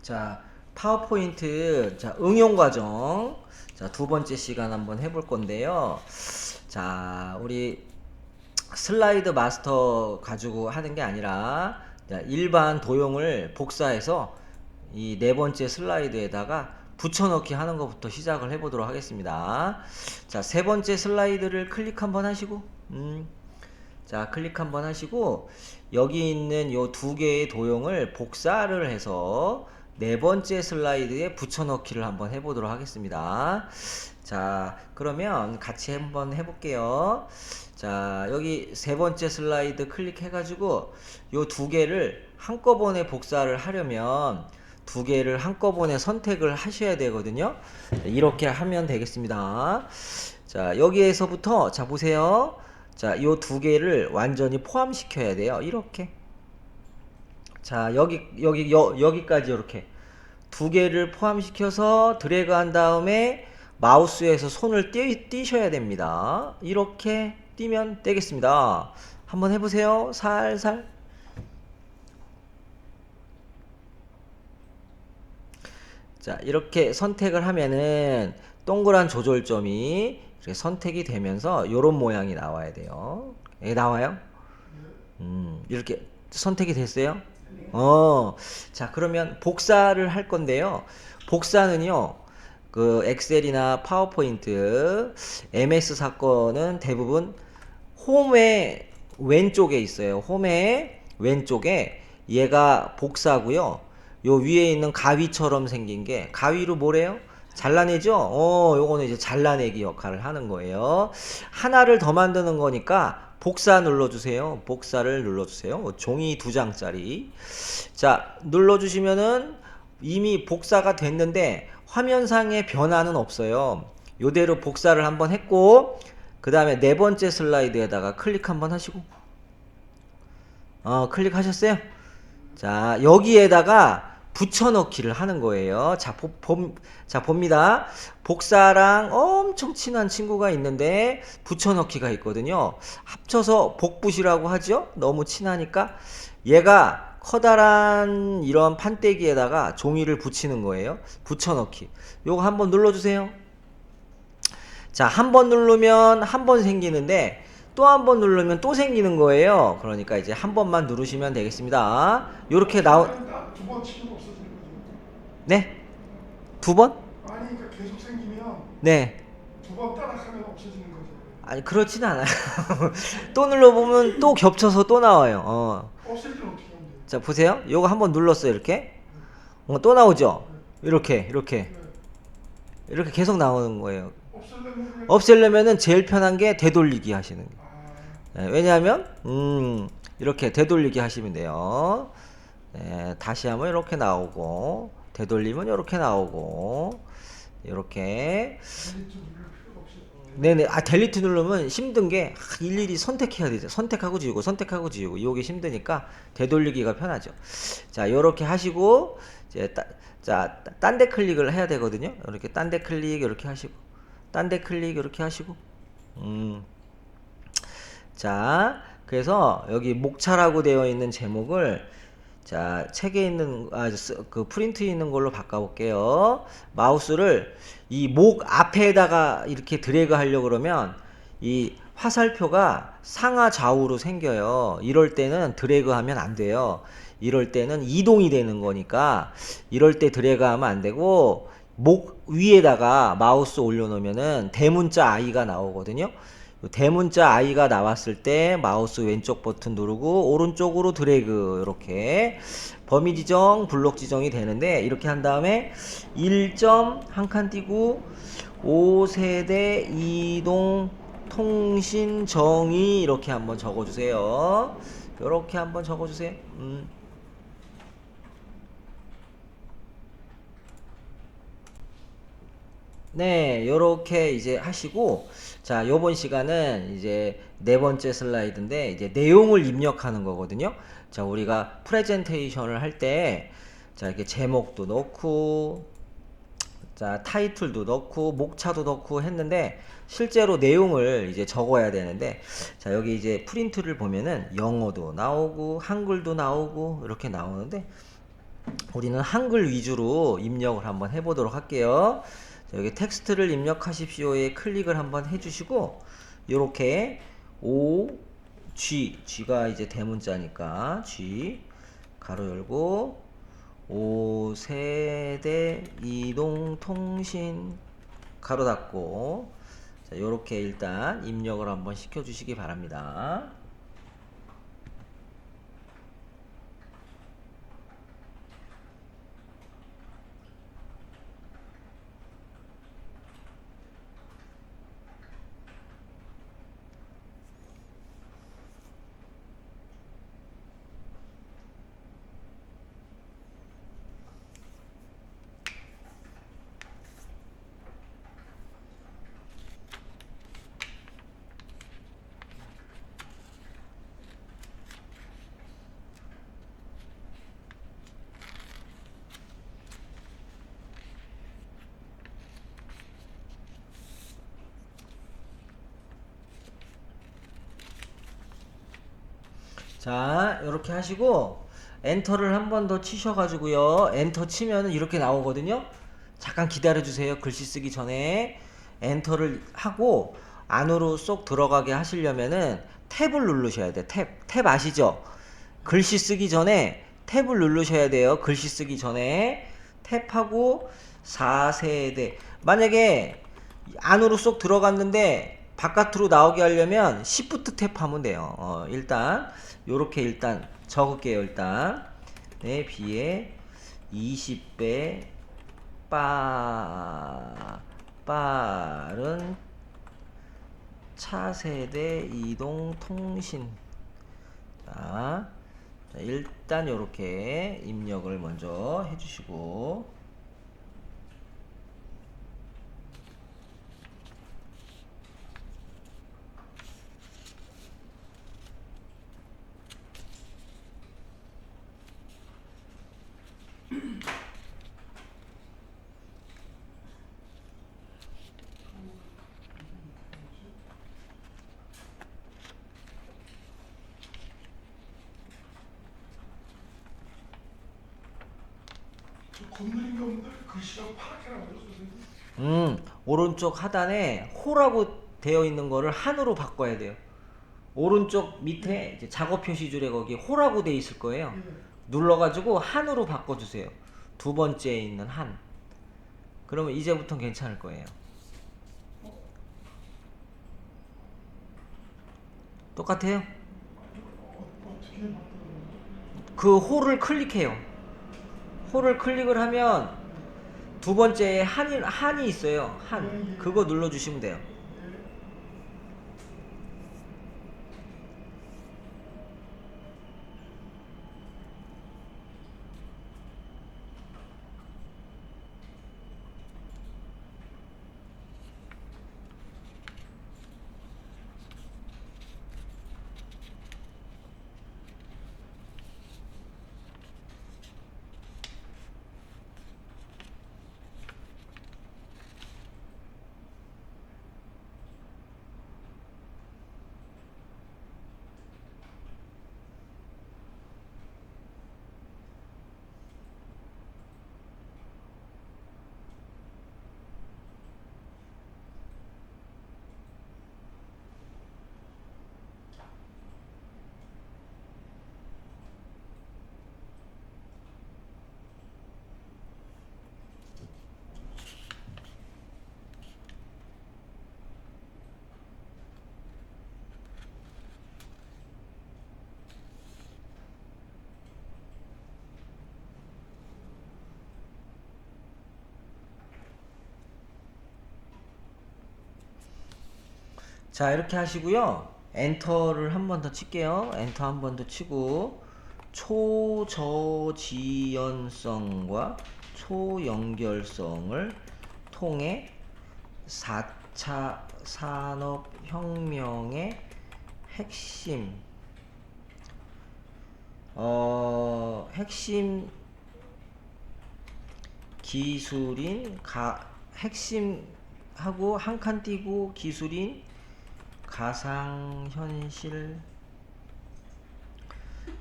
자, 파워포인트, 자, 응용 과정. 자, 두 번째 시간 한번 해볼 건데요. 자, 우리 슬라이드 마스터 가지고 하는 게 아니라, 자, 일반 도형을 복사해서 이 네 번째 슬라이드에다가 붙여넣기 하는 것부터 시작을 해보도록 하겠습니다. 자, 세 번째 슬라이드를 클릭 한번 하시고, 자, 클릭 한번 하시고, 여기 있는 요 두 개의 도형을 복사를 해서 네 번째 슬라이드에 붙여넣기를 한번 해보도록 하겠습니다. 자, 그러면 같이 한번 해볼게요. 자, 여기 세 번째 슬라이드 클릭해가지고 요 두 개를 한꺼번에 복사를 하려면 두 개를 한꺼번에 선택을 하셔야 되거든요. 이렇게 하면 되겠습니다. 자, 여기에서부터, 자, 보세요. 자, 요 두 개를 완전히 포함시켜야 돼요. 이렇게. 자, 여기까지 이렇게. 두 개를 포함시켜서 드래그 한 다음에 마우스에서 손을 띄셔야 됩니다. 이렇게 띄면 되겠습니다. 한번 해보세요. 살살. 자, 이렇게 선택을 하면은 동그란 조절점이 이렇게 선택이 되면서 요런 모양이 나와야 돼요. 예, 나와요? 이렇게 선택이 됐어요? 자, 그러면 복사를 할 건데요. 복사는요, 그 엑셀이나 파워포인트, MS 사건은 대부분 홈의 왼쪽에 있어요. 홈의 왼쪽에 얘가 복사고요. 요 위에 있는 가위처럼 생긴 게 가위로 뭐래요? 잘라내죠? 요거는 이제 잘라내기 역할을 하는 거예요. 하나를 더 만드는 거니까 복사 눌러주세요. 복사를 눌러주세요. 종이 2장짜리. 자, 눌러주시면은 이미 복사가 됐는데 화면상의 변화는 없어요. 요대로 복사를 한번 했고, 그 다음에 네 번째 슬라이드에다가 클릭 한번 하시고, 클릭하셨어요? 자, 여기에다가 붙여넣기를 하는 거예요. 자, 자, 봅니다. 복사랑 엄청 친한 친구가 있는데 붙여넣기가 있거든요. 합쳐서 복붙이라고 하죠. 너무 친하니까 얘가 커다란 이런 판때기에다가 종이를 붙이는 거예요. 붙여넣기. 요거 한번 눌러주세요. 자, 한 번 누르면 한 번 생기는데 또 한 번 누르면 또 생기는 거예요. 그러니까 이제 한 번만 누르시면 되겠습니다. 요렇게 두번 치면 없어지는 거죠. 네? 두 번? 아니, 그러니까 계속 생기면 네. 두 번 따라하면 없어지는 거죠. 아니, 그렇진 않아요. 또 눌러보면 또 겹쳐서 또 나와요. 없앨 때는 어떻게 하면 돼요? 자, 보세요. 요거 한 번 눌렀어요, 이렇게. 또 나오죠? 이렇게. 네. 이렇게 계속 나오는 거예요. 없애려면 없애려면은 제일 편한 게 되돌리기 하시는 거예요. 아, 네, 왜냐하면 이렇게 되돌리기 하시면 돼요. 네, 다시 하면 이렇게 나오고, 되돌리면 이렇게 나오고, 이렇게. 딜리트 누를 필요가 없이 네네. 아, 델리트 누르면 힘든 게 일일이 선택해야 되죠. 선택하고 지우고, 선택하고 지우고. 이게 힘드니까 되돌리기가 편하죠. 자, 요렇게 하시고, 이제 자, 딴 데 클릭을 해야 되거든요. 이렇게 딴 데 클릭, 이렇게 하시고, 딴 데 클릭, 이렇게 하시고. 자, 그래서 여기 목차라고 되어 있는 제목을 자, 책에 있는 그 프린트에 있는 걸로 바꿔볼게요. 마우스를 이 목 앞에다가 이렇게 드래그 하려고 그러면 이 화살표가 상하 좌우로 생겨요. 이럴 때는 드래그 하면 안 돼요. 이럴 때는 이동이 되는 거니까 이럴 때 드래그 하면 안 되고 목 위에다가 마우스 올려놓으면은 대문자 I가 나오거든요. 대문자 I가 나왔을 때 마우스 왼쪽 버튼 누르고 오른쪽으로 드래그, 이렇게 범위 지정, 블록 지정이 되는데, 이렇게 한 다음에 1점 한 칸 띄고 5세대 이동 통신 정의, 이렇게 한번 적어주세요. 이렇게 한번 적어주세요. 네, 요렇게 이제 하시고, 자, 요번 시간은 이제 네 번째 슬라이드인데, 이제 내용을 입력하는 거거든요. 자, 우리가 프레젠테이션을 할 때, 자, 이렇게 제목도 넣고, 자, 타이틀도 넣고, 목차도 넣고 했는데, 실제로 내용을 이제 적어야 되는데, 자, 여기 이제 프린트를 보면은 영어도 나오고, 한글도 나오고, 이렇게 나오는데, 우리는 한글 위주로 입력을 한번 해보도록 할게요. 자, 여기 텍스트를 입력하십시오에 클릭을 한번 해주시고 요렇게 O G가 이제 대문자니까 G 가로 열고 5세대 이동통신 가로 닫고 자, 요렇게 일단 입력을 한번 시켜주시기 바랍니다. 자, 이렇게 하시고 엔터를 한 번 더 치셔가지고요. 엔터 치면은 이렇게 나오거든요. 잠깐 기다려주세요. 글씨 쓰기 전에 엔터를 하고 안으로 쏙 들어가게 하시려면은 탭을 누르셔야 돼요. 탭 아시죠? 글씨 쓰기 전에 탭을 누르셔야 돼요. 글씨 쓰기 전에 탭하고 4세대 만약에 안으로 쏙 들어갔는데 바깥으로 나오게 하려면 Shift 탭 하면 돼요. 일단 요렇게 일단 적을게요. 일단 네, 비에 20배 빠른 차세대 이동 통신. 자, 일단 요렇게 입력을 먼저 해주시고 저 건드린 건데 글씨가 파랗게 나와요, 선생님. 오른쪽 하단에 호라고 되어 있는 거를 한으로 바꿔야 돼요. 오른쪽 밑에 이제 작업 표시줄에 거기 호라고 돼 있을 거예요. 예. 눌러가지고 한으로 바꿔주세요. 두 번째에 있는 한. 그러면 이제부터는 괜찮을 거예요. 똑같아요? 어떻게 바꿔요? 그 호를 클릭해요. 호를 클릭을 하면 두 번째에 한이 있어요. 한. 그거 눌러주시면 돼요. 자, 이렇게 하시고요. 엔터를 한 번 더 칠게요. 엔터 한 번 더 치고 초저지연성과 초연결성을 통해 4차 산업혁명의 핵심 핵심 기술인 핵심하고 한 칸 띄고 기술인 가상현실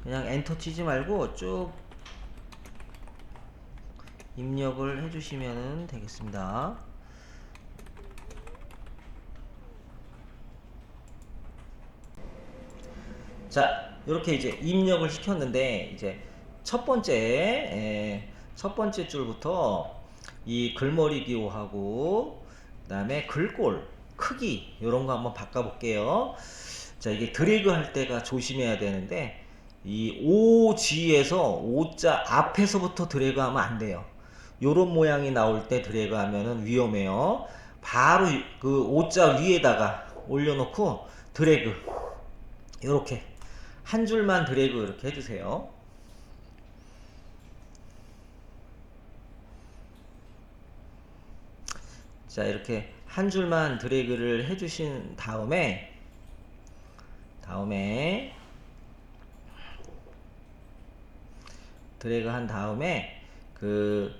그냥 엔터 치지 말고 쭉 입력을 해주시면 되겠습니다. 자, 이렇게 이제 입력을 시켰는데 이제 첫 번째 줄부터 이 글머리 기호하고 그다음에 글꼴 크기 이런 거 한번 바꿔 볼게요. 자, 이게 드래그 할 때가 조심해야 되는데 이 OG에서 O자 앞에서부터 드래그 하면 안 돼요. 요런 모양이 나올 때 드래그 하면은 위험해요. 바로 그 O자 위에다가 올려놓고 드래그 이렇게 한 줄만 드래그 이렇게 해주세요. 자, 이렇게 한 줄만 드래그를 해주신 다음에 드래그 한 다음에 그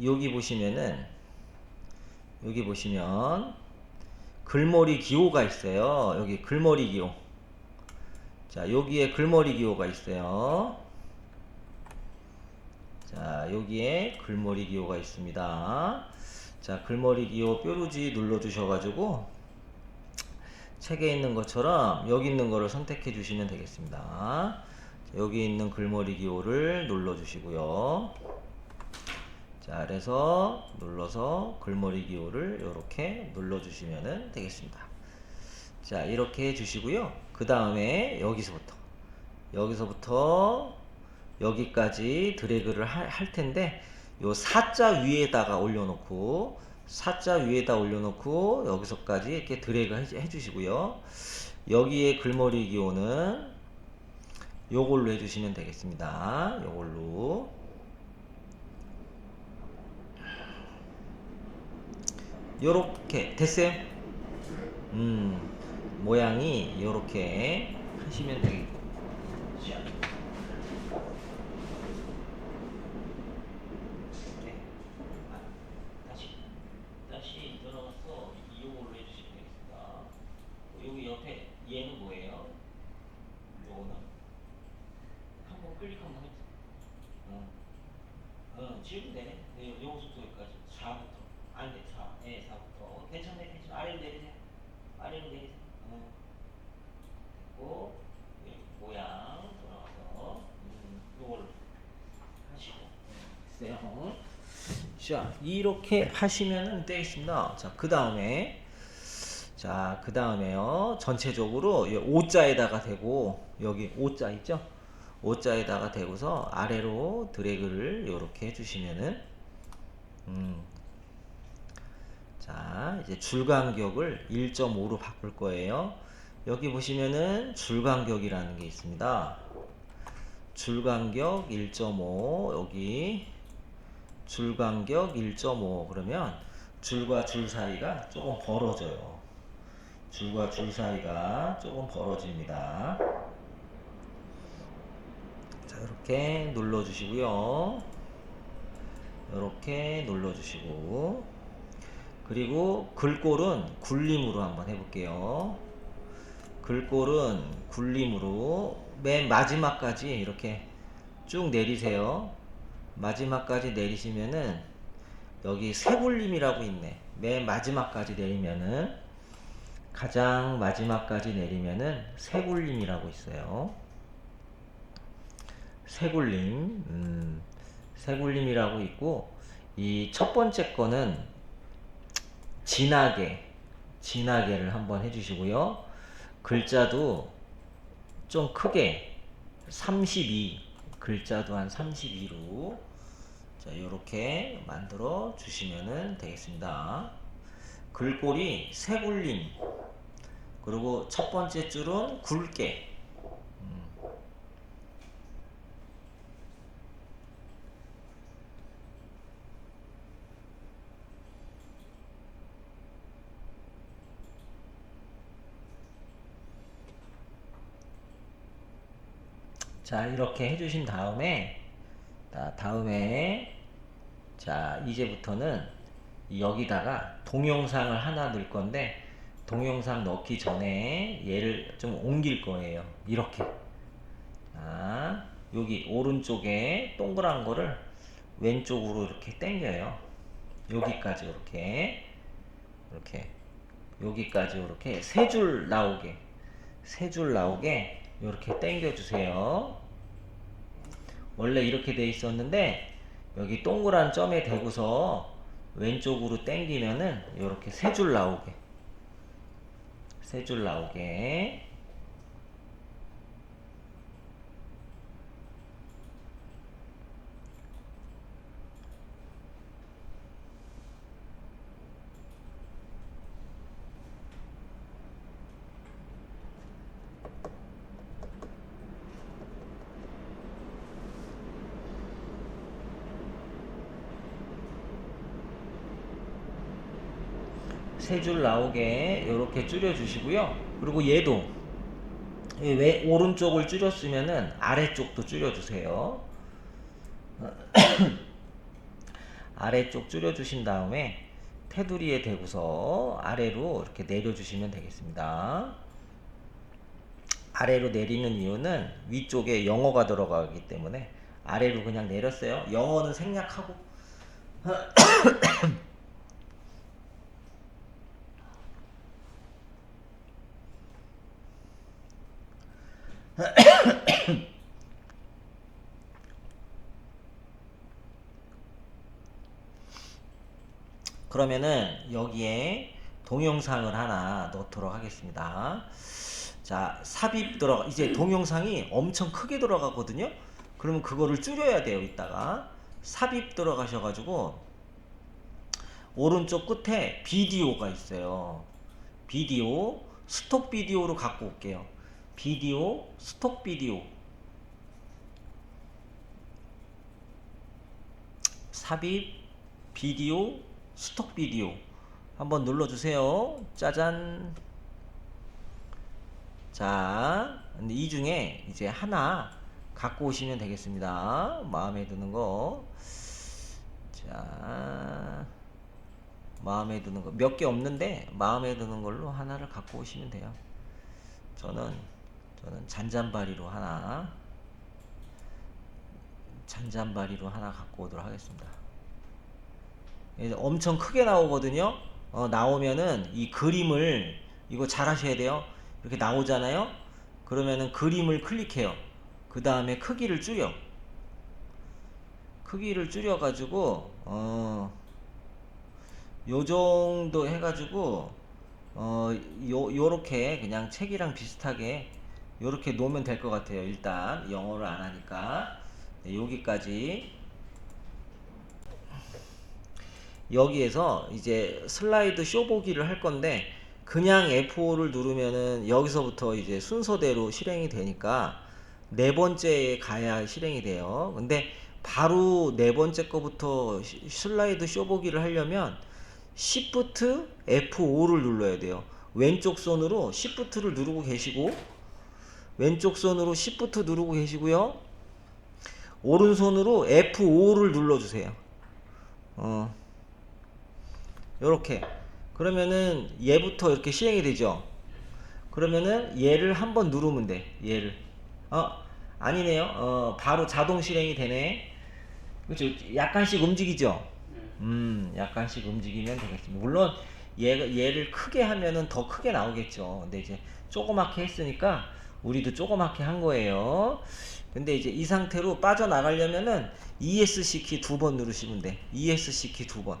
여기 보시면 글머리 기호가 있어요. 여기 글머리 기호. 자, 여기에 글머리 기호가 있어요. 자, 여기에 글머리 기호가 있습니다. 자, 글머리 기호 뾰루지 눌러 주셔가지고 책에 있는 것처럼 여기 있는 거를 선택해 주시면 되겠습니다. 자, 여기 있는 글머리 기호를 눌러 주시고요. 자, 그래서 눌러서 글머리 기호를 이렇게 눌러 주시면 되겠습니다. 자, 이렇게 해 주시고요. 그 다음에 여기서부터 여기까지 드래그를 할 텐데 요 사자 위에다가 올려놓고 여기서까지 이렇게 드래그 해 주시고요. 여기에 글머리 기호는 요걸로 해주시면 되겠습니다. 요걸로. 요렇게 됐어요? 모양이 요렇게 하시면 되겠고. 다시 들어가서 이용으로 해주시면 되겠습니다. 여기 옆에 얘는 뭐예요? 요거는 한번 클릭 한번 해주세요. 지우면 되네. 요거부터 여기까지 4부터 안 돼. 4, 네, 4부터 괜찮네. 아래로 내리세요. 됐고 모양 들어가서 요걸 하시고 됐어요. 자, 이렇게 하시면 되겠습니다. 자, 그 다음에요. 전체적으로 이 O자에다가 대고, 여기 O자 있죠? O자에다가 대고서 아래로 드래그를 이렇게 해주시면은, 자, 이제 줄 간격을 1.5로 바꿀 거예요. 여기 보시면은 줄 간격이라는 게 있습니다. 줄 간격 1.5, 여기 줄 간격 1.5 그러면 줄과 줄 사이가 조금 벌어져요. 줄과 줄 사이가 조금 벌어집니다. 자, 이렇게 눌러주시고요. 이렇게 눌러주시고, 그리고 글꼴은 굴림으로 한번 해볼게요. 글꼴은 굴림으로 맨 마지막까지 이렇게 쭉 내리세요. 마지막까지 내리시면은 여기 세굴림이라고 있네. 맨 마지막까지 내리면은, 가장 마지막까지 내리면은 세굴림이라고 있어요. 세굴림이라고 있고, 이 첫 번째 거는 진하게를 한번 해주시고요. 글자도 좀 크게 32, 글자도 한 32로 자, 요렇게 만들어 주시면 되겠습니다. 글꼴이 세굴림, 그리고 첫 번째 줄은 굵게. 자, 이렇게 해주신 다음에, 자, 이제부터는 여기다가 동영상을 하나 넣을 건데, 동영상 넣기 전에 얘를 좀 옮길 거예요. 이렇게. 자, 여기 오른쪽에 동그란 거를 왼쪽으로 이렇게 당겨요. 여기까지 이렇게 여기까지 이렇게 세 줄 나오게 이렇게 당겨 주세요. 원래 이렇게 돼 있었는데 여기 동그란 점에 대고서 왼쪽으로 당기면은 이렇게 세 줄 나오게 세 줄 나오게 이렇게 줄여 주시고요. 그리고 얘도 왜 오른쪽을 줄였으면은 아래쪽도 줄여 주세요. 아래쪽 줄여 주신 다음에 테두리에 대고서 아래로 이렇게 내려 주시면 되겠습니다. 아래로 내리는 이유는 위쪽에 영어가 들어가기 때문에 아래로 그냥 내렸어요. 영어는 생략하고 그러면은 여기에 동영상을 하나 넣도록 하겠습니다. 자, 삽입 들어가 이제 동영상이 엄청 크게 들어가거든요. 그러면 그거를 줄여야 돼요. 이따가 삽입 들어가셔가지고 오른쪽 끝에 비디오가 있어요. 비디오 스톡 비디오로 갖고 올게요. 비디오 스톡 비디오 삽입 비디오 스톡 비디오 한번 눌러주세요. 짜잔. 자, 근데 이 중에 이제 하나 갖고 오시면 되겠습니다. 마음에 드는 거. 자, 마음에 드는 거 몇 개 없는데 마음에 드는 걸로 하나를 갖고 오시면 돼요. 저는 잔잔바리로 하나 갖고 오도록 하겠습니다. 엄청 크게 나오거든요. 나오면은 이 그림을 이거 잘 하셔야 돼요. 이렇게 나오잖아요. 그러면은 그림을 클릭해요. 그 다음에 크기를 줄여 가지고 요 정도 해가지고 요렇게 그냥 책이랑 비슷하게 요렇게 놓으면 될 것 같아요. 일단 영어를 안 하니까 네, 여기까지. 여기에서 이제 슬라이드 쇼 보기를 할 건데 그냥 F5를 누르면은 여기서부터 이제 순서대로 실행이 되니까 네 번째에 가야 실행이 돼요. 근데 바로 네 번째 거부터 슬라이드 쇼 보기를 하려면 Shift F5를 눌러야 돼요. 왼쪽 손으로 Shift를 누르고 계시고 왼쪽 손으로 Shift 누르고 계시고요. 오른손으로 F5를 눌러주세요. 요렇게 그러면은 얘부터 이렇게 실행이 되죠. 그러면은 얘를 한번 누르면 돼. 얘를 아니네요. 바로 자동 실행이 되네. 그렇죠. 약간씩 움직이죠. 약간씩 움직이면 되겠습니다. 물론 얘를 크게 하면은 더 크게 나오겠죠. 근데 이제 조그맣게 했으니까 우리도 조그맣게 한 거예요. 근데 이제 이 상태로 빠져나가려면은 ESC 키 두 번 누르시면 돼. ESC 키 두 번.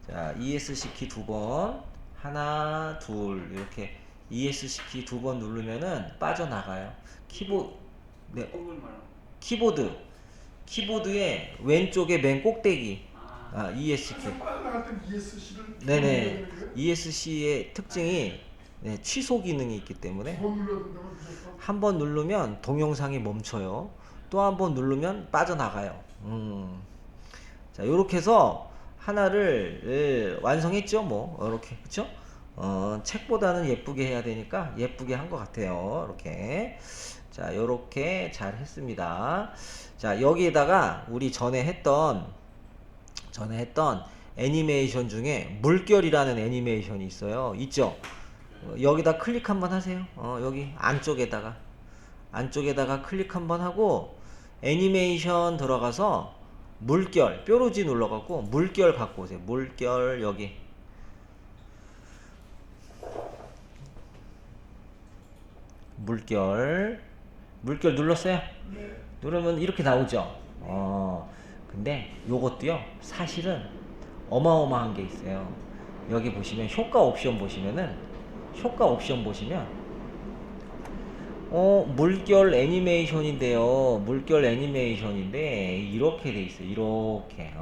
자, ESC 키 두 번. 하나, 둘. 이렇게 ESC 키 두 번 누르면은 빠져나가요. 네. 키보드의 왼쪽에 맨 꼭대기. ESC 키. 빠져나갈 땐 ESC를 네네. ESC의 특징이 네, 취소 기능이 있기 때문에 한 번 누르면 동영상이 멈춰요. 또 한 번 누르면 빠져나가요. 자, 요렇게 해서 하나를 완성했죠. 뭐 이렇게 그쵸? 책보다는 예쁘게 해야 되니까 예쁘게 한 것 같아요. 이렇게. 자, 요렇게 잘 했습니다. 자, 여기에다가 우리 전에 했던 애니메이션 중에 물결이라는 애니메이션이 있어요. 있죠? 여기다 클릭 한번 하세요. 여기 안쪽에다가 클릭 한번 하고 애니메이션 들어가서 물결 뾰루지 눌러갖고 물결 갖고 오세요. 물결 여기 물결 눌렀어요? 네. 누르면 이렇게 나오죠. 근데 요것도요 사실은 어마어마한 게 있어요. 여기 보시면 효과 옵션 보시면 물결 애니메이션인데요. 물결 애니메이션인데 이렇게 돼 있어요. 이렇게.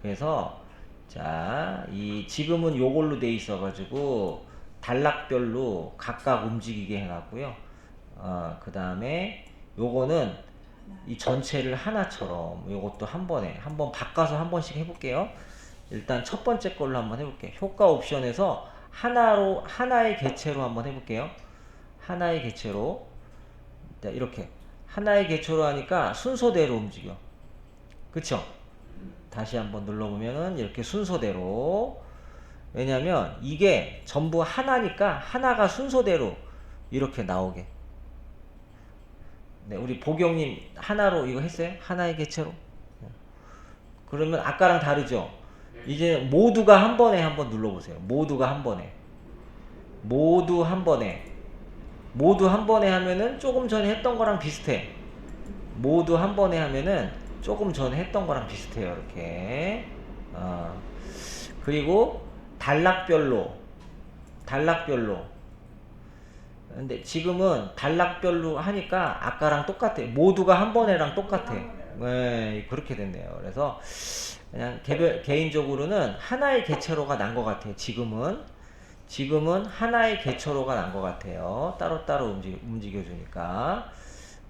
그래서 자, 지금은 요걸로 돼 있어 가지고 단락별로 각각 움직이게 해 놨고요. 그다음에 요거는 이 전체를 하나처럼 요것도 한 번에 한번 바꿔서 한 번씩 해 볼게요. 일단 첫 번째 걸로 한번 해 볼게요. 효과 옵션에서 하나의 개체로 한번 해 볼게요. 하나의 개체로. 자, 이렇게 하나의 개체로 하니까 순서대로 움직여. 그쵸? 다시 한번 눌러보면은 이렇게 순서대로. 왜냐면 이게 전부 하나니까 하나가 순서대로 이렇게 나오게. 네, 우리 보경님 하나로 이거 했어요? 하나의 개체로? 그러면 아까랑 다르죠? 이제 모두가 한 번에 한번 눌러보세요. 모두가 한 번에. 모두 한 번에 하면은 조금 전에 했던 거랑 비슷해. 모두 한 번에 하면은 조금 전에 했던 거랑 비슷해요. 이렇게. 그리고 단락별로. 근데 지금은 단락별로 하니까 아까랑 똑같아. 모두가 한 번에랑 똑같아. 네, 그렇게 됐네요. 그래서 그냥 개인적으로는 하나의 개체로가 난 것 같아요. 지금은 하나의 개체로가 난 것 같아요. 따로따로 움직여주니까.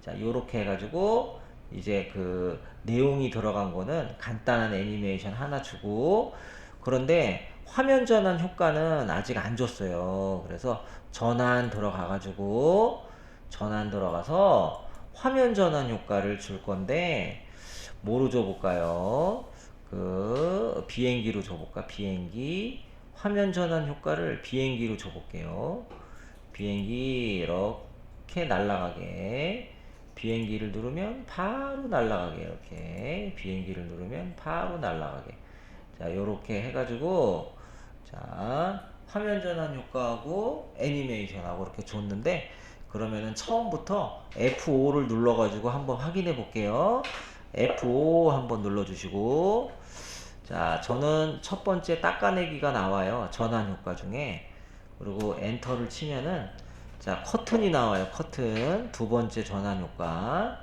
자, 요렇게 해가지고, 이제 그 내용이 들어간 거는 간단한 애니메이션 하나 주고, 그런데 화면 전환 효과는 아직 안 줬어요. 그래서 전환 들어가서 화면 전환 효과를 줄 건데, 뭐로 줘볼까요? 비행기로 줘볼까? 비행기. 화면 전환 효과를 비행기로 줘볼게요. 비행기 이렇게 날아가게. 비행기를 누르면 바로 날아가게. 이렇게 비행기를 누르면 바로 날아가게. 자, 요렇게 해가지고 자, 화면 전환 효과하고 애니메이션하고 이렇게 줬는데, 그러면은 처음부터 F5를 눌러가지고 한번 확인해 볼게요. F5 한번 눌러주시고, 자, 저는 첫 번째 닦아내기가 나와요. 전환 효과 중에. 그리고 엔터를 치면은, 자, 커튼이 나와요. 커튼. 두 번째 전환 효과.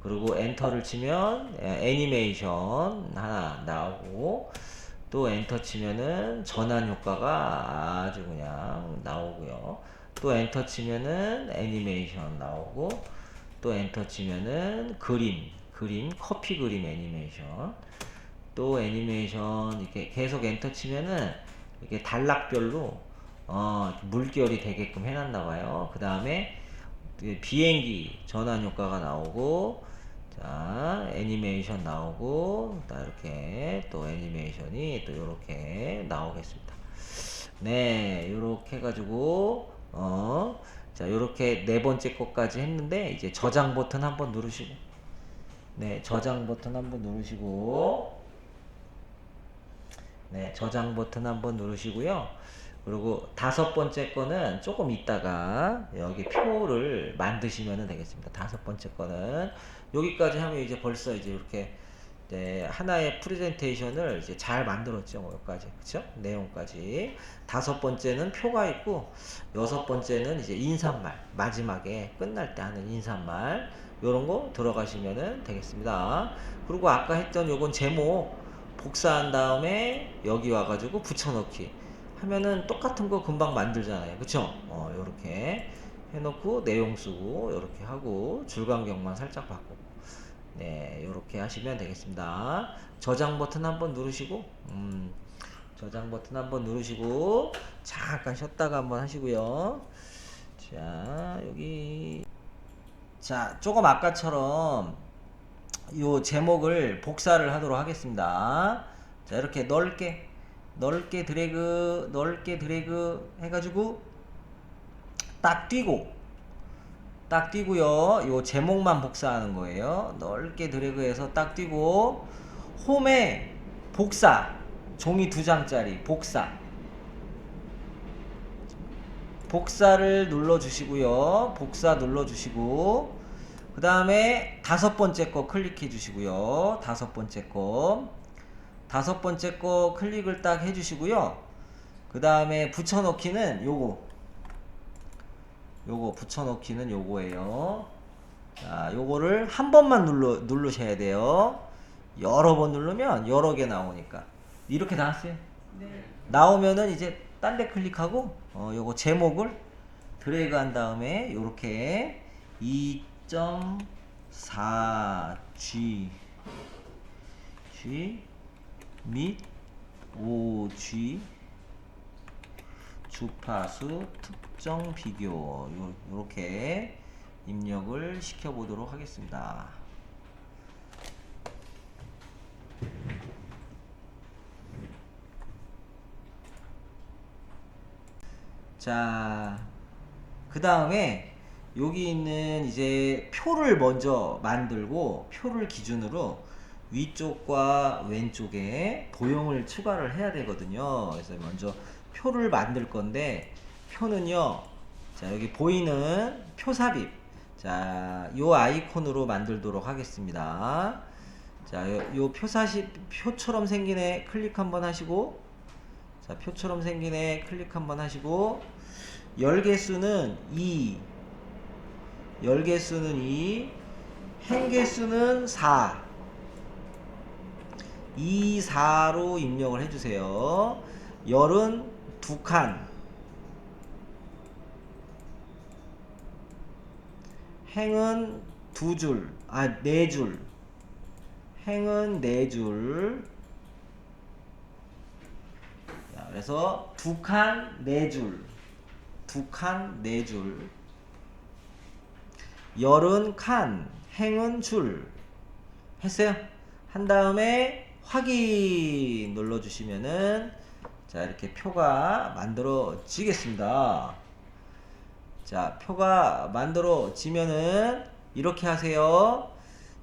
그리고 엔터를 치면 애니메이션 하나 나오고, 또 엔터 치면은 전환 효과가 아주 그냥 나오고요. 또 엔터 치면은 애니메이션 나오고, 또 엔터 치면은 커피 그림 애니메이션. 또 애니메이션 이렇게 계속 엔터 치면은 이렇게 단락별로 물결이 되게끔 해놨나봐요. 그 다음에 비행기 전환 효과가 나오고, 자, 애니메이션 나오고, 이렇게 또 애니메이션이 또 이렇게 나오겠습니다. 네, 이렇게 해가지고 자, 이렇게 네 번째 것까지 했는데, 이제 저장 버튼 한번 누르시고, 네, 저장 버튼 한번 누르시고, 네, 저장 버튼 한번 누르시고요. 그리고 다섯 번째 거는 조금 있다가 여기 표를 만드시면 되겠습니다. 다섯 번째 거는 여기까지 하면 이제 벌써 이제 이렇게 하나의 프레젠테이션을 이제 잘 만들었죠. 여기까지. 그쵸? 내용까지. 다섯 번째는 표가 있고, 여섯 번째는 이제 인사말. 마지막에 끝날 때 하는 인사말. 요런 거 들어가시면 되겠습니다. 그리고 아까 했던 요건 제목 복사한 다음에 여기 와가지고 붙여넣기 하면은 똑같은 거 금방 만들잖아요. 그쵸? 요렇게 해놓고 내용 쓰고 요렇게 하고 줄간격만 살짝 바꾸고, 네, 요렇게 하시면 되겠습니다. 저장 버튼 한번 누르시고, 저장 버튼 한번 누르시고 잠깐 쉬었다가 한번 하시고요. 자, 여기 자, 조금 아까처럼 요 제목을 복사를 하도록 하겠습니다. 자, 이렇게 넓게 드래그 해가지고 딱 띄고요. 요 제목만 복사하는 거예요. 넓게 드래그해서 딱 띄고 홈에 복사, 종이 2장짜리 복사를 눌러주시고요. 복사 눌러주시고 그 다음에 5번째 거 클릭해 주시고요. 5번째 거 클릭을 딱 해주시고요. 그 다음에 붙여넣기는 요거 붙여넣기는 요거예요. 자, 요거를 한 번만 누르셔야 돼요. 여러 번 누르면 여러 개 나오니까. 이렇게 나왔어요? 네. 나오면은 이제 딴 데 클릭하고 요거 제목을 드래그 한 다음에 요렇게 2.4G 및 5G 주파수 특정 비교 요렇게 입력을 시켜 보도록 하겠습니다. 자, 그 다음에 여기 있는 이제 표를 먼저 만들고 표를 기준으로 위쪽과 왼쪽에 도형을 추가를 해야 되거든요. 그래서 먼저 표를 만들 건데 표는요, 자 여기 보이는 표 삽입, 자 요 아이콘으로 만들도록 하겠습니다. 자 요 표처럼 생긴 애 클릭 한번 하시고, 자 표처럼 생긴 애 클릭 한번 하시고, 열개수는 2, 열개수는 2, 행개수는 4, 2, 4로 입력을 해주세요. 열은 2칸, 행은 2줄, 4줄, 행은 4줄. 자, 그래서 2칸 4줄, 2칸 4줄. 열은 칸, 행은 줄. 했어요? 한 다음에 확인 눌러주시면은 자 이렇게 표가 만들어지겠습니다. 자 표가 만들어지면은 이렇게 하세요.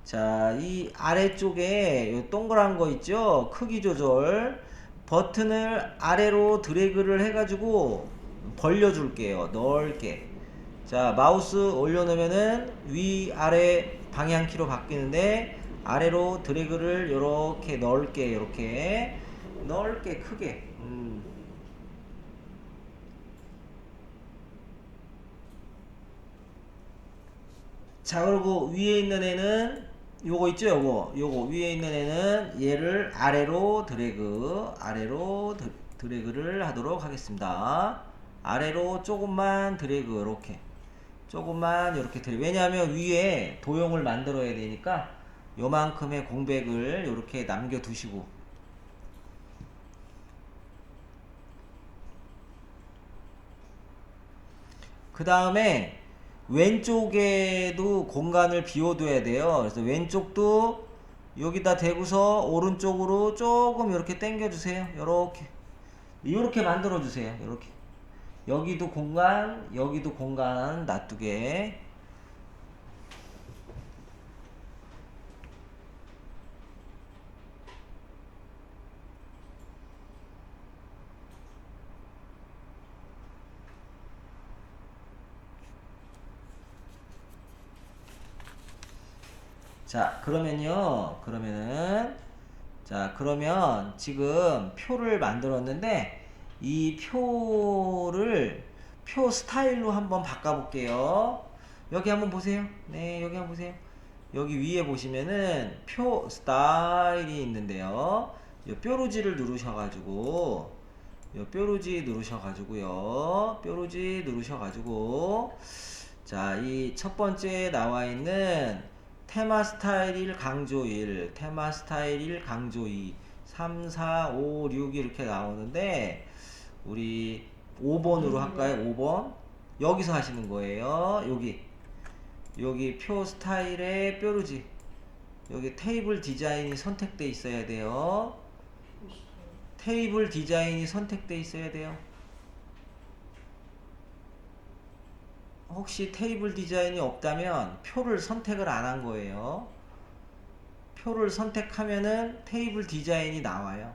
자 이 아래쪽에 요 동그란 거 있죠, 크기 조절 버튼을 아래로 드래그를 해가지고 벌려 줄게요, 넓게. 자 마우스 올려놓으면은 위아래 방향키로 바뀌는데 아래로 드래그를 요렇게 넓게, 요렇게 넓게 크게. 자 그리고 위에 있는 애는 요거 있죠, 요거 위에 있는 애는 얘를 아래로 드래그를 하도록 하겠습니다. 아래로 조금만 드래그, 요렇게 조금만 요렇게 드래그. 왜냐하면 위에 도형을 만들어야 되니까 요만큼의 공백을 요렇게 남겨 두시고, 그 다음에 왼쪽에도 공간을 비워둬야 돼요. 그래서 왼쪽도 여기다 대고서 오른쪽으로 조금 이렇게 당겨 주세요. 요렇게 만들어 주세요. 요렇게 여기도 공간, 여기도 공간 놔두게. 자 그러면 지금 표를 만들었는데 이 표를 표 스타일로 한번 바꿔볼게요. 여기 한번 보세요. 네, 여기 한번 보세요. 여기 위에 보시면은 표 스타일이 있는데요, 이 뾰루지를 누르셔가지고, 뾰루지 누르셔가지고, 자 이 첫 번째 나와 있는 테마 스타일 1 강조 1, 테마 스타일 1 강조 2, 3, 4, 5, 6 이렇게 나오는데 우리 5번으로 할까요? 5번 여기서 하시는 거예요. 여기 표 스타일의 뾰루지, 여기 테이블 디자인이 선택돼 있어야 돼요. 테이블 디자인이 선택돼 있어야 돼요. 혹시 테이블 디자인이 없다면 표를 선택을 안 한 거예요. 표를 선택하면은 테이블 디자인이 나와요.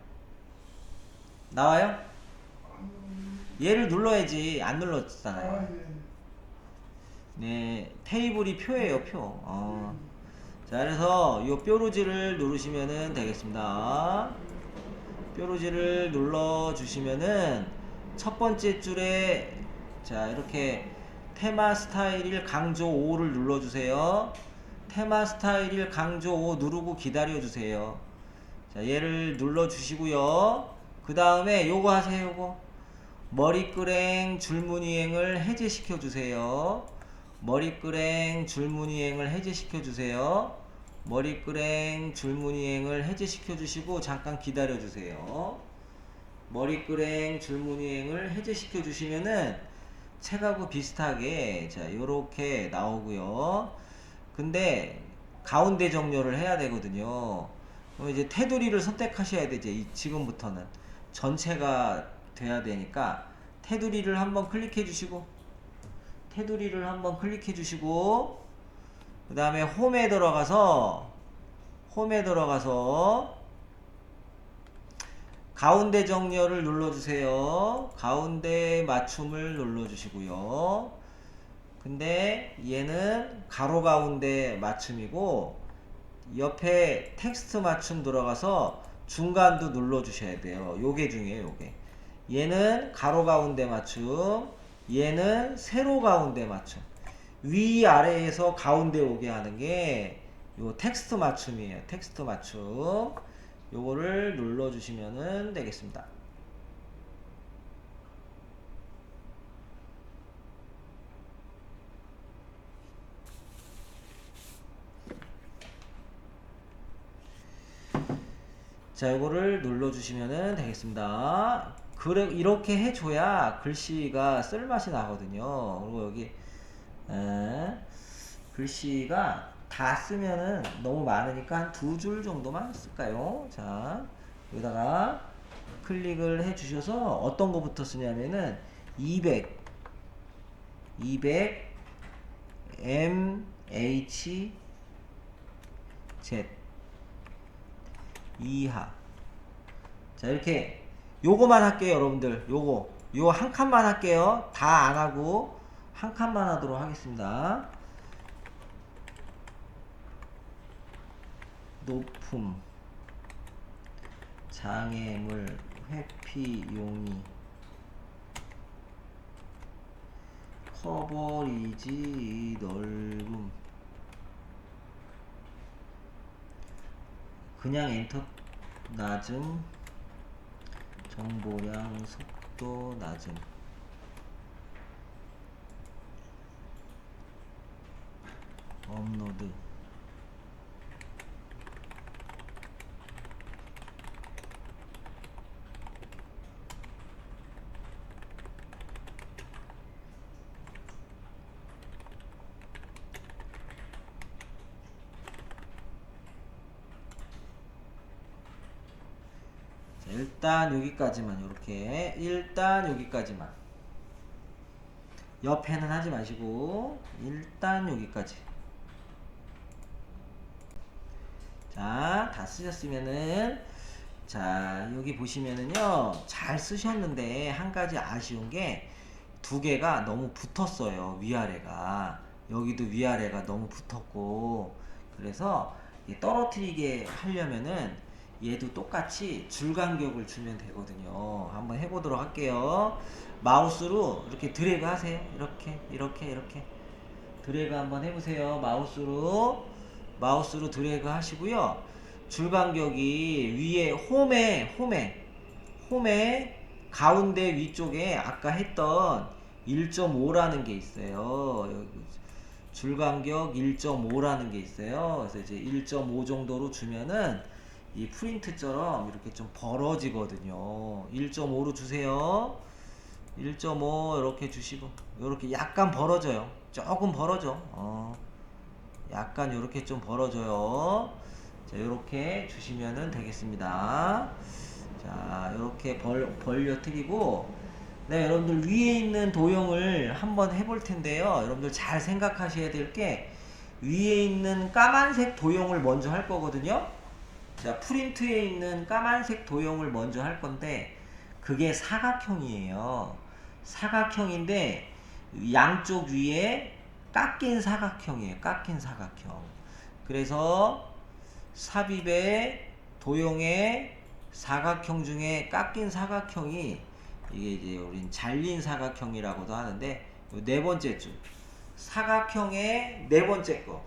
나와요? 얘를 눌러야지. 안 눌렀잖아요. 아, 예. 네, 테이블이 표예요, 표. 자, 그래서 이 뾰루지를 누르시면은 되겠습니다. 뾰루지를 눌러주시면은 첫 번째 줄에 자, 이렇게 테마 스타일 강조 5를 눌러주세요. 테마 스타일 강조 5 누르고 기다려주세요. 자, 얘를 눌러주시고요. 그 다음에 요거 하세요, 요거. 머리끄랭 줄무늬행을 해제시켜 주세요. 머리끄랭 줄무늬행을 해제시켜 주세요. 머리끄랭 줄무늬행을 해제시켜 주시고 잠깐 기다려 주세요. 머리끄랭 줄무늬행을 해제시켜 주시면은 책하고 비슷하게 자 요렇게 나오고요. 근데 가운데 정렬을 해야 되거든요. 그럼 이제 테두리를 선택하셔야 되지. 지금부터는 전체가 돼야 되니까 테두리를 한번 클릭해 주시고 테두리를 한번 클릭해 주시고 그 다음에 홈에 들어가서 가운데 정렬을 눌러주세요. 가운데 맞춤을 눌러주시고요. 근데 얘는 가로 가운데 맞춤이고 옆에 텍스트 맞춤 들어가서 중간도 눌러주셔야 돼요. 요게 중요해요. 요게 얘는 가로 가운데 맞춤, 얘는 세로 가운데 맞춤. 위아래에서 가운데 오게 하는 게 요 텍스트 맞춤이에요. 텍스트 맞춤. 요거를 눌러주시면 되겠습니다. 자, 요거를 눌러주시면 되겠습니다. 그래, 이렇게 해줘야 글씨가 쓸맛이 나거든요. 그리고 여기 글씨가 다 쓰면은 너무 많으니까 한 두 줄 정도만 쓸까요? 자, 여기다가 클릭을 해 주셔서 어떤 거부터 쓰냐면은 200 MHZ 이하. 자, 이렇게 요거만 할게요, 여러분들. 요 한 칸만 할게요. 다 안 하고 한 칸만 하도록 하겠습니다. 높음, 장애물, 회피 용이, 커버리지 넓음, 그냥 엔터 낮음, 정보량 속도 낮음, 업로드. 일단 여기까지만 이렇게 일단 여기까지만 옆에는 하지 마시고 일단 여기까지. 자, 다 쓰셨으면은 자 여기 보시면은요 잘 쓰셨는데 한 가지 아쉬운 게 두 개가 너무 붙었어요. 위아래가 여기도 위아래가 너무 붙었고 그래서 떨어뜨리게 하려면은 얘도 똑같이 줄 간격을 주면 되거든요. 한번 해보도록 할게요. 마우스로 이렇게 드래그 하세요. 이렇게 드래그 한번 해보세요. 마우스로 드래그 하시고요. 줄 간격이 위에 홈에 가운데 위쪽에 아까 했던 1.5라는 게 있어요. 여기 줄 간격 1.5라는 게 있어요. 그래서 이제 1.5 정도로 주면은 이 프린트처럼 이렇게 좀 벌어지거든요. 1.5로 주세요. 1.5 이렇게 주시고 이렇게 약간 벌어져요. 조금 벌어져. 약간 이렇게 좀 벌어져요. 자, 이렇게 주시면은 되겠습니다. 자, 이렇게 벌려뜨리고 네, 여러분들 위에 있는 도형을 한번 해볼 텐데요. 여러분들 잘 생각하셔야 될 게 위에 있는 까만색 도형을 먼저 할 거거든요. 자, 프린트에 있는 까만색 도형을 먼저 할 건데 그게 사각형이에요. 사각형인데 양쪽 위에 깎인 사각형이에요. 깎인 사각형. 그래서 삽입의 도형의 사각형 중에 깎인 사각형이 이게 이제 우린 잘린 사각형이라고도 하는데 네 번째 줄 사각형의 네 번째 거.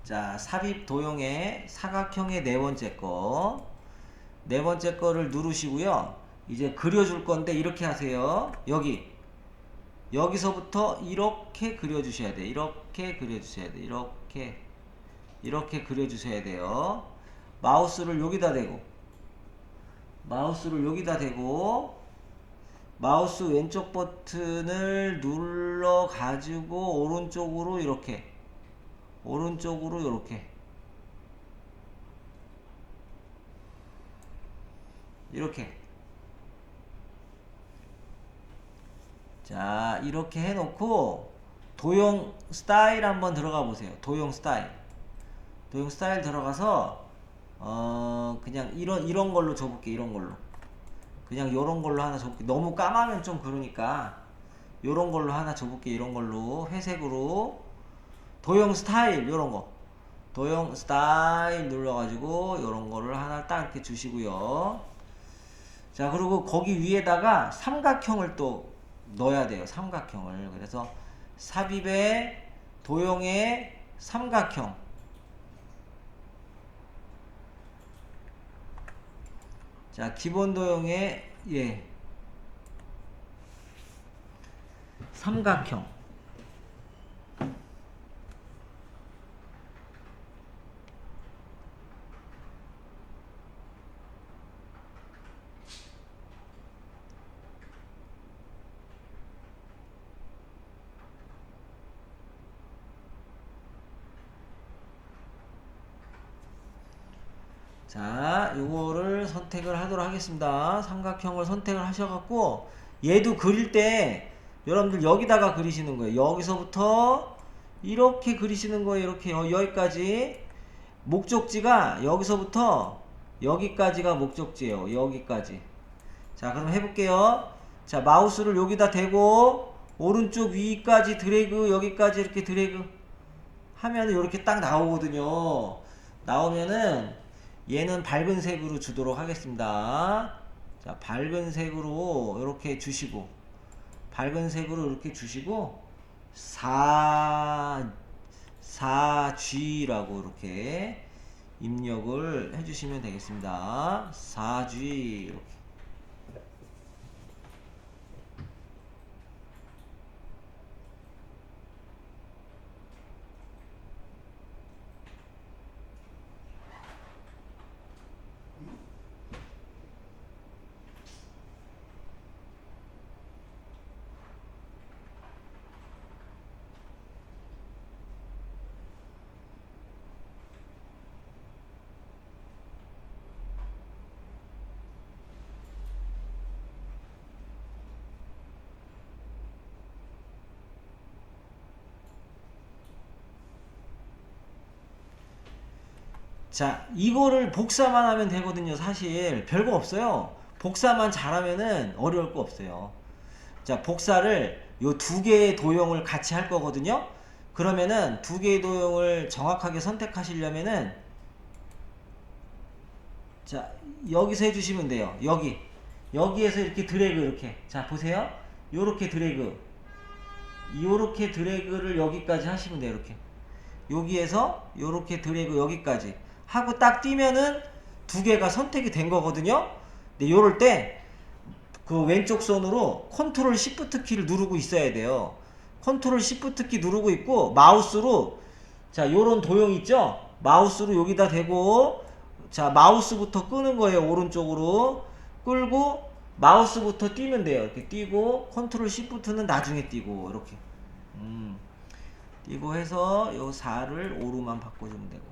자, 삽입 도형의 사각형의 네 번째 거. 네 번째 거를 누르시고요. 이제 그려줄 건데 이렇게 하세요. 여기서부터 이렇게 그려주셔야 돼요. 이렇게 그려주셔야 돼요. 이렇게 그려주셔야 돼요. 마우스를 여기다 대고 마우스 왼쪽 버튼을 눌러 가지고 오른쪽으로 이렇게 자, 이렇게 해놓고 도형 스타일 한번 들어가 보세요. 도형 스타일 들어가서 그냥 이런 걸로 줘볼게. 이런 걸로 그냥 요런 걸로 하나 줘볼게. 너무 까마면 좀 그러니까 요런 걸로 하나 줘볼게. 이런 걸로 회색으로 도형 스타일 요런 거 도형 스타일 눌러가지고 요런 거를 하나 딱 이렇게 주시고요. 자, 그리고 거기 위에다가 삼각형을 또 넣어야 돼요. 삼각형을. 그래서 삽입의 도형의 삼각형. 자, 기본 도형의 삼각형. 자, 요거를 선택을 하도록 하겠습니다. 삼각형을 선택을 하셔갖고 얘도 그릴 때 여러분들 여기다가 그리시는 거예요. 여기서부터 이렇게 그리시는 거예요. 이렇게 여기까지 목적지가 여기서부터 여기까지가 목적지예요. 여기까지. 자, 그럼 해볼게요. 자, 마우스를 여기다 대고 오른쪽 위까지 드래그, 여기까지 이렇게 드래그 하면 이렇게 딱 나오거든요. 나오면은 얘는 밝은 색으로 주도록 하겠습니다. 자, 밝은 색으로 이렇게 주시고 4G라고 이렇게 입력을 해주시면 되겠습니다. 4G 이렇게. 자, 이거를 복사만 하면 되거든요. 사실 별거 없어요. 복사만 잘하면은 어려울 거 없어요. 자, 복사를 요 두 개의 도형을 같이 할 거거든요. 그러면은 두 개의 도형을 정확하게 선택하시려면은 자, 여기서 해주시면 돼요. 여기에서 이렇게 드래그 이렇게. 자, 보세요. 요렇게 드래그를 여기까지 하시면 돼요. 이렇게. 여기에서 요렇게 드래그 여기까지 하고 딱 띄면은 두 개가 선택이 된 거거든요. 근데 요럴 때 그 왼쪽 손으로 컨트롤 시프트 키를 누르고 있어야 돼요. 컨트롤 시프트 키 누르고 있고 마우스로 자, 요런 도형 있죠? 마우스로 여기다 대고 자, 마우스부터 끄는 거예요. 오른쪽으로 끌고 마우스부터 띄면 돼요. 이렇게 띄고 컨트롤 시프트는 나중에 띄고 이렇게 띄고 해서 요 4를 5로만 바꿔주면 되고.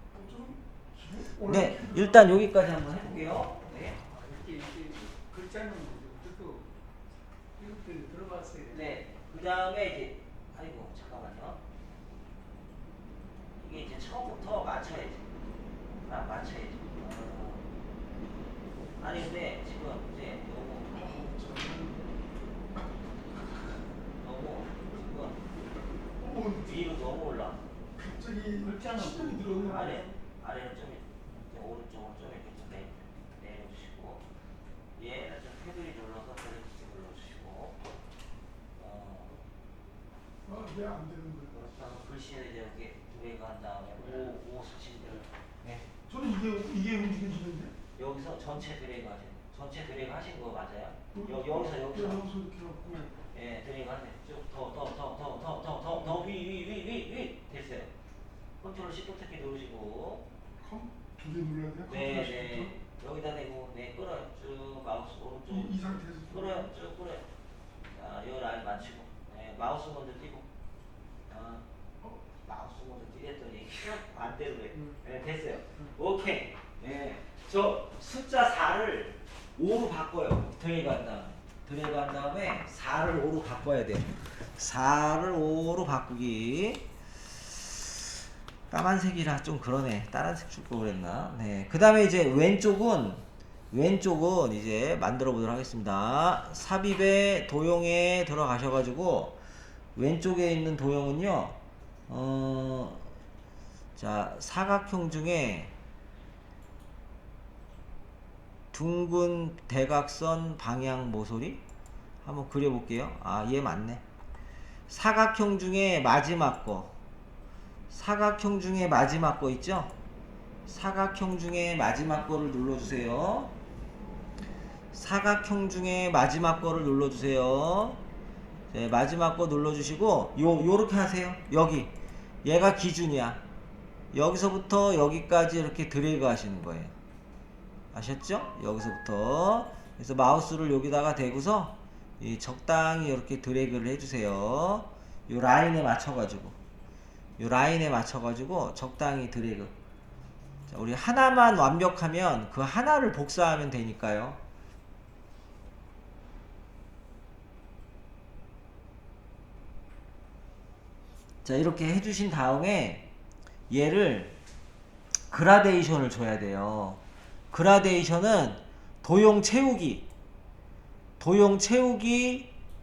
네, 일단 여기까지 한번 해볼게요. 네. 글자는 그래도 이렇게 들어갔어요. 네. 그 다음에 이제 아이고 잠깐만요. 이게 이제 처음부터 맞춰야지. 맞춰야지. 아니 근데 지금 이제 너무 지금 위로 너무 올라. 갑자기 글자는 시간이 들어오네. 아래는 좀 이제 오른쪽으로 좀 이렇게 좀 내려주시고 얘는 좀 테두리 눌러서 밸런스 눌러주시고 왜 안 되는 거야? 그래서 글씨를 이제 이렇게 드래그 한 다음에 오 수신들 저는 이게 움직여지는데? 여기서 전체 드래그 하세요. 전체 드래그 하신 거 맞아요? 여기서 여기서 이렇게 갖고 예 드래그 하세요. 쭉더 위 됐어요. 컨트롤 시프트 키 누르시고 두개 눌러야 돼요? 네네 여기다 대고 네 끌어요. 쭉 마우스 오른쪽 이 상태에서 끌어요. 쭉 끌어요. 자, 요 라인 맞추고 네, 마우스 먼저 띄고 마우스 먼저 띄랬더니 반대로 해. 네, 됐어요. 오케이. 네, 저 숫자 4를 5로 바꿔요. 드래그 한 다음에 4를 5로 바꿔야 돼요. 4를 5로 바꾸기. 까만색이라 좀 그러네. 다른색 줄 걸 그랬나? 네. 그 다음에 이제 왼쪽은 이제 만들어 보도록 하겠습니다. 삽입에 도형에 들어가셔가지고 왼쪽에 있는 도형은요, 자, 사각형 중에 둥근 대각선 방향 모서리 한번 그려볼게요. 아, 얘 맞네. 사각형 중에 마지막 거 있죠? 사각형 중에 마지막 거를 눌러주세요. 사각형 중에 마지막 거를 눌러주세요. 네, 마지막 거 눌러주시고 요렇게 하세요. 여기 얘가 기준이야. 여기서부터 여기까지 이렇게 드래그 하시는 거예요. 아셨죠? 여기서부터 그래서 마우스를 여기다가 대고서 적당히 이렇게 드래그를 해주세요. 요 라인에 맞춰가지고 적당히 드래그. 자, 우리 하나만 완벽하면 그 하나를 복사하면 되니까요. 자, 이렇게 해주신 다음에 얘를 그라데이션을 줘야 돼요. 그라데이션은 도형 채우기,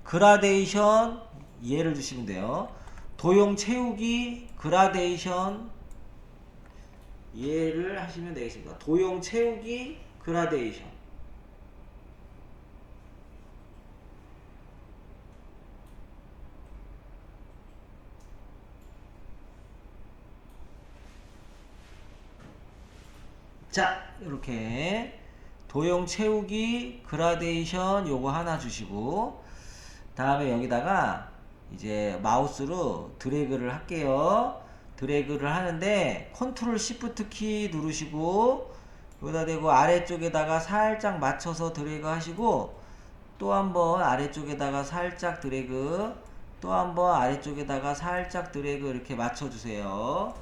그라데이션 얘를 주시면 돼요. 도형 채우기, 그라데이션 얘를 하시면 되겠습니다. 도형 채우기, 그라데이션. 자, 이렇게 도형 채우기, 그라데이션 요거 하나 주시고 다음에 여기다가 이제 마우스로 드래그를 할게요. 드래그를 하는데 컨트롤 시프트 키 누르시고 여기다 대고 아래쪽에다가 살짝 맞춰서 드래그 하시고 또 한번 아래쪽에다가 살짝 드래그, 또 한번 아래쪽에다가 살짝 드래그 이렇게 맞춰주세요.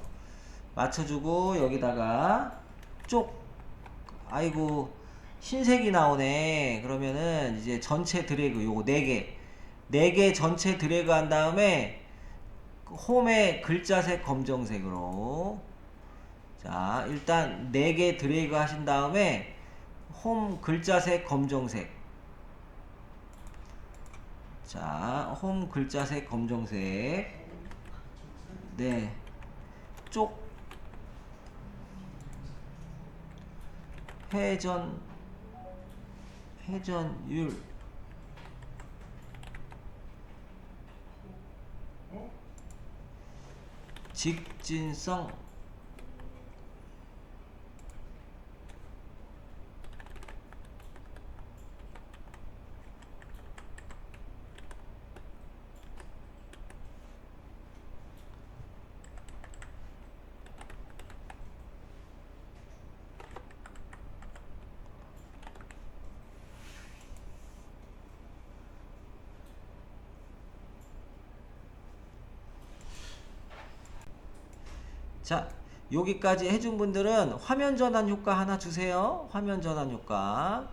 맞춰주고 여기다가 쪽, 아이고 흰색이 나오네. 그러면은 이제 전체 드래그 요거 4개 전체 드래그 한 다음에 홈에 글자색 검정색으로, 자 일단 4개 드래그 하신 다음에 홈 글자색 검정색, 자 홈 글자색 검정색, 네 쪽 회전율 직진성 자 여기까지 해준 분들은 화면 전환 효과 하나 주세요. 화면 전환 효과.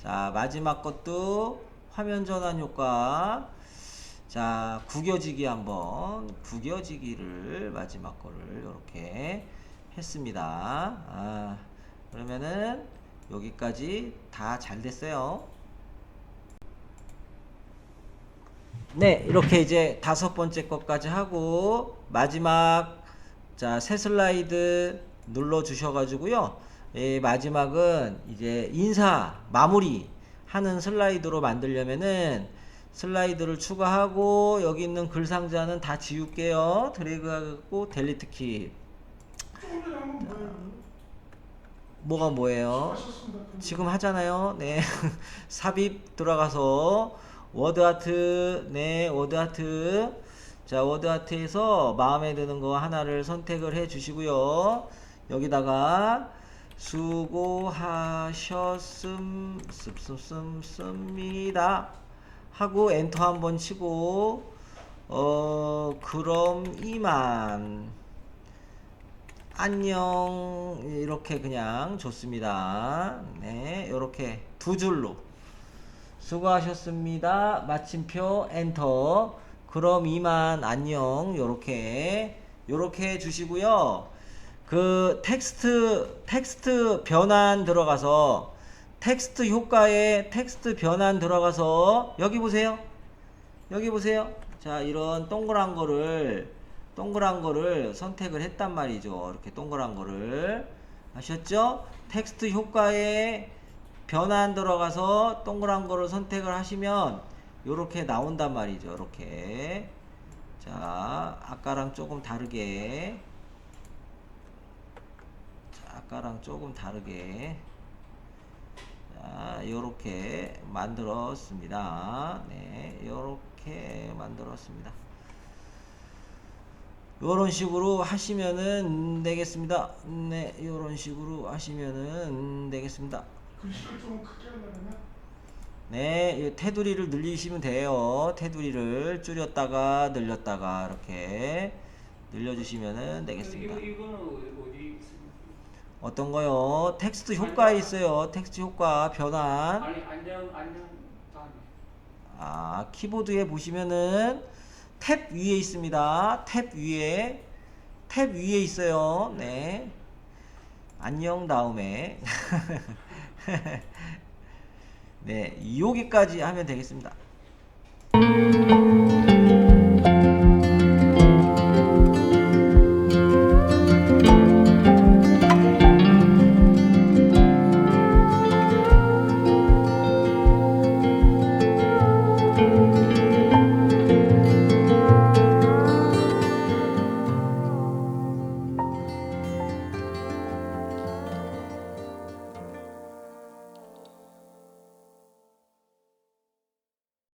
자 마지막 것도 화면 전환 효과. 자, 구겨지기 구겨지기를 마지막 거를 이렇게 했습니다. 그러면은 여기까지 다 잘 됐어요. 네, 이렇게 이제 5번째 것까지 하고 마지막 자, 새 슬라이드 눌러 주셔가지고요. 마지막은 이제 인사 마무리 하는 슬라이드로 만들려면은 슬라이드를 추가하고 여기 있는 글 상자는 다 지울게요. 드래그하고 델리트 키. 조금 전에 한번 뭐예요? 뭐가 뭐예요? 하셨습니다. 지금 하잖아요. 네. 삽입 들어가서 워드 아트. 네, 워드 아트. 자, 워드 아트에서 마음에 드는 거 하나를 선택을 해 주시고요. 여기다가 수고하셨습니다 하고 엔터 한번 치고 그럼 이만 안녕 이렇게 그냥 좋습니다. 네, 이렇게 두 줄로 수고하셨습니다. 마침표 엔터. 그럼 이만 안녕 요렇게 해 주시고요. 그 텍스트 변환 들어가서 텍스트 효과에 텍스트 변환 들어가서 여기 보세요. 자, 이런 동그란 거를 선택을 했단 말이죠. 이렇게 동그란 거를 아셨죠? 텍스트 효과에 변환 들어가서 동그란 거를 선택을 하시면 요렇게 나온단 말이죠. 이렇게. 자, 아까랑 조금 다르게. 자, 요렇게 만들었습니다. 네, 요렇게 만들었습니다. 요런 식으로 하시면은 되겠습니다. 네, 요런 식으로 하시면은 되겠습니다. 글씨를 좀 크게 하려면 네, 이 테두리를 늘리시면 돼요. 테두리를 줄였다가 늘렸다가 이렇게 늘려주시면은 되겠습니다. 이거는 어디 있습니까? 어떤 거요? 텍스트 효과에 있어요. 텍스트 효과 변환. 아니 안녕 다음에. 키보드에 보시면은 탭 위에 있습니다. 탭 위에 있어요. 네. 안녕 다음에 네, 여기까지 하면 되겠습니다.